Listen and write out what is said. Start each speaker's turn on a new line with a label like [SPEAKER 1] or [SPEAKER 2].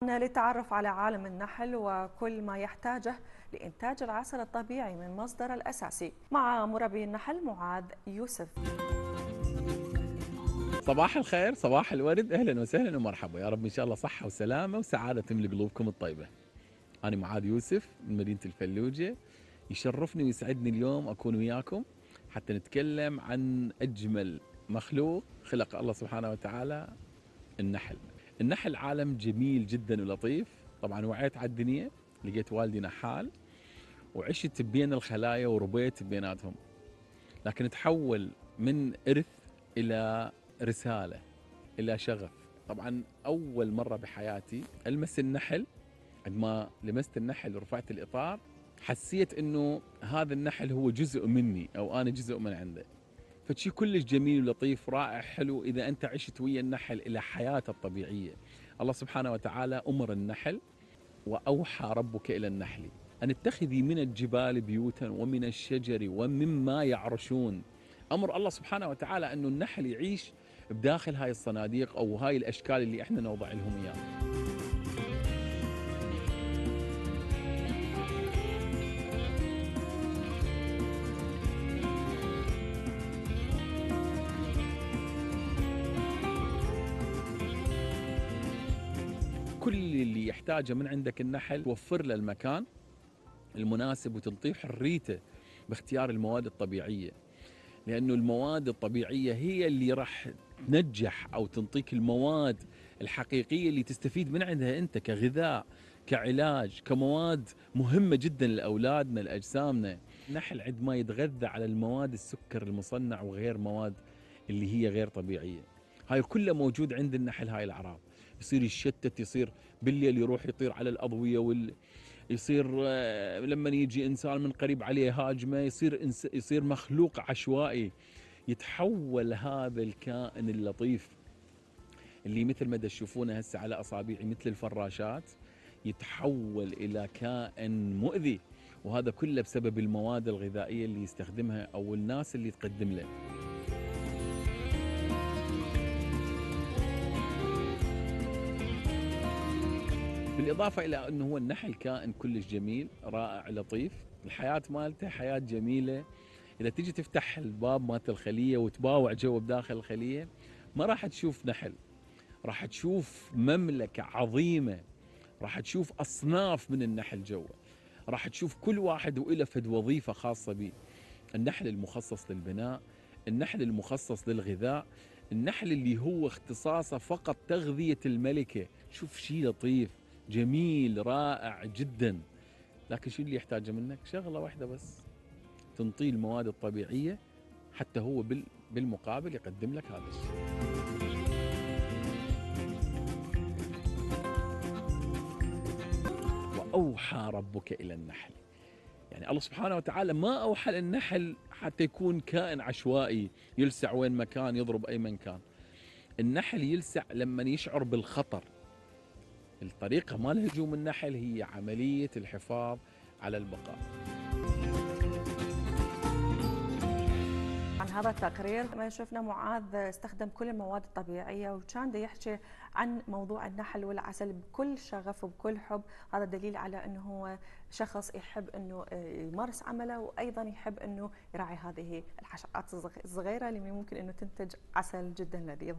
[SPEAKER 1] معادنا للتعرف على عالم النحل وكل ما يحتاجه لإنتاج العسل الطبيعي من مصدره الأساسي مع مربي النحل معاذ يوسف.
[SPEAKER 2] صباح الخير، صباح الورد، اهلا وسهلا ومرحبا، يا رب ان شاء الله صحه وسلامه وسعاده تملي قلوبكم الطيبه. انا معاذ يوسف من مدينه الفلوجه. يشرفني ويسعدني اليوم اكون وياكم حتى نتكلم عن اجمل مخلوق خلق الله سبحانه وتعالى، النحل. النحل عالم جميل جدا ولطيف. طبعا وعيت على الدنيا، لقيت والدي نحال وعشت بين الخلايا وربيت بيناتهم، لكن تحول من إرث إلى رسالة، إلى شغف. طبعا أول مرة بحياتي ألمس النحل، عندما لمست النحل ورفعت الإطار حسيت أنه هذا النحل هو جزء مني أو أنا جزء من عنده. فشي كلش جميل ولطيف رائع حلو إذا أنت عشت ويا النحل إلى حياته الطبيعية. الله سبحانه وتعالى أمر النحل: وأوحى ربك إلى النحل أن اتخذي من الجبال بيوتا ومن الشجر ومما يعرشون. أمر الله سبحانه وتعالى أنه النحل يعيش بداخل هاي الصناديق أو هاي الأشكال اللي إحنا نوضع لهم إياها. كل اللي يحتاجه من عندك النحل توفر له المكان المناسب وتنطيه حريته باختيار المواد الطبيعية، لأنه المواد الطبيعية هي اللي راح تنجح أو تنطيك المواد الحقيقية اللي تستفيد من عندها أنت كغذاء، كعلاج، كمواد مهمة جدا لأولادنا لأجسامنا. النحل عندما يتغذى على المواد السكر المصنع وغير مواد اللي هي غير طبيعية، هاي كلها موجود عند النحل. هاي الأعراض يصير يشتت، يصير بالليل يروح يطير على الأضوية يصير لما يجي إنسان من قريب عليه هاجمه يصير مخلوق عشوائي. يتحول هذا الكائن اللطيف اللي مثل ما تشوفونه هسه على أصابعي مثل الفراشات، يتحول إلى كائن مؤذي، وهذا كله بسبب المواد الغذائية اللي يستخدمها أو الناس اللي تقدم له. بالإضافة إلى أنه هو النحل كائن كلش جميل رائع لطيف، الحياة مالته حياة جميلة. إذا تيجي تفتح الباب مالت الخلية وتباوع جوا بداخل الخلية ما راح تشوف نحل، راح تشوف مملكة عظيمة، راح تشوف أصناف من النحل جوا، راح تشوف كل واحد وإله فد وظيفة خاصة به. النحل المخصص للبناء، النحل المخصص للغذاء، النحل اللي هو اختصاصه فقط تغذية الملكة. شوف شي لطيف جميل رائع جدا، لكن شو اللي يحتاجه منك؟ شغلة واحدة بس، تنطيه المواد الطبيعية حتى هو بالمقابل يقدم لك هذا الشيء. وأوحى ربك إلى النحل، يعني الله سبحانه وتعالى ما أوحى للنحل حتى يكون كائن عشوائي يلسع وين مكان يضرب أي مكان. النحل يلسع لما يشعر بالخطر. الطريقة مال هجوم النحل هي عملية الحفاظ على البقاء.
[SPEAKER 1] عن هذا التقرير ما شفنا معاذ استخدم كل المواد الطبيعية وكان دا يحكي عن موضوع النحل والعسل بكل شغف وبكل حب. هذا دليل على أنه هو شخص يحب أنه يمارس عمله وأيضا يحب أنه يراعي هذه الحشرات الصغيرة اللي ممكن أنه تنتج عسل جدا لذيذ.